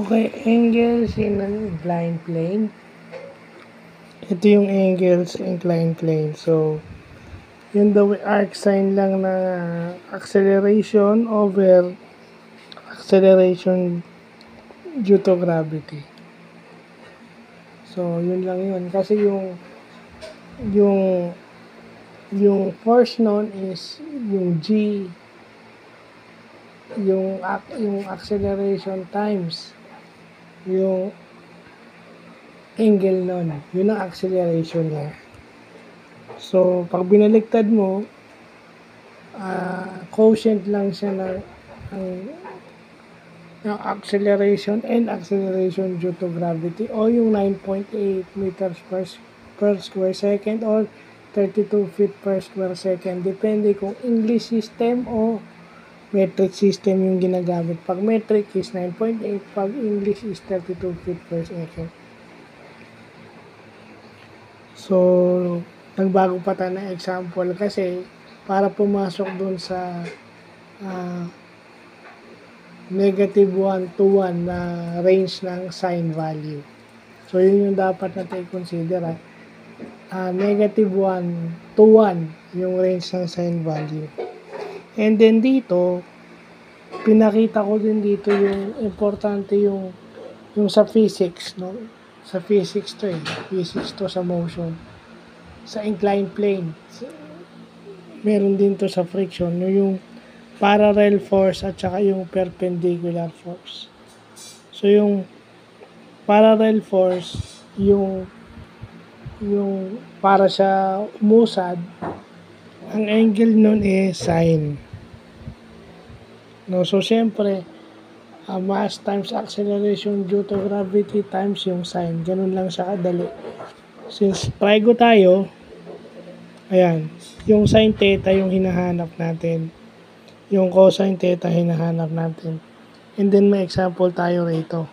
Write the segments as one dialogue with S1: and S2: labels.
S1: Okay, angles in an inclined plane. Ito yung angles inclined plane. So, yun daw arc sine lang na acceleration over acceleration due to gravity. So, yun lang yun. Kasi yung force nun is yung G, yung acceleration times yung angle nun. Yun ang acceleration niya. So, pag binaliktad mo, quotient lang siya ng acceleration and acceleration due to gravity o yung 9.8 meters per square second or 32 feet per square second. Depende kung English system o metric system yung ginagamit. Pag metric is 9.8, pag English is 32 feet per second. So, nagbago pa tayo ng example kasi para pumasok dun sa negative 1 to 1 na range ng sine value. So, yun yung dapat natin i-consider. Negative 1 to 1 yung range ng sine value. And then dito, pinakita ko din dito yung importante yung sa physics, no? Sa physics to Physics to sa motion. Sa inclined plane. Meron din to sa friction, yung parallel force at saka yung perpendicular force. So yung parallel force, yung para sa umusad, ang angle nun is sine. No, so siyempre, mass times acceleration due to gravity times yung sine. Ganun lang siya kadali. Since trigo tayo, ayan, yung sin theta yung hinahanap natin. Yung cosine theta hinahanap natin. And then may example tayo rito.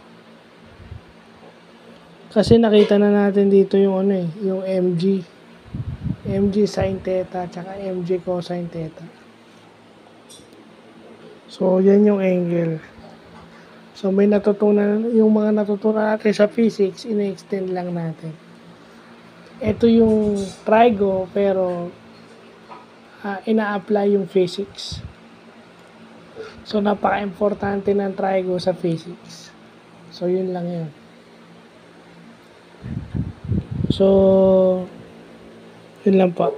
S1: Kasi nakita na natin dito yung yung mg sin theta tsaka mg cosine theta. So, yan yung angle. So, may natutunan, yung mga natutunan natin sa physics, ina-extend lang natin. Ito yung trigo, pero ina-apply yung physics. So, napaka-importante ng trigo sa physics. So, yun lang yun. So, yun lang po.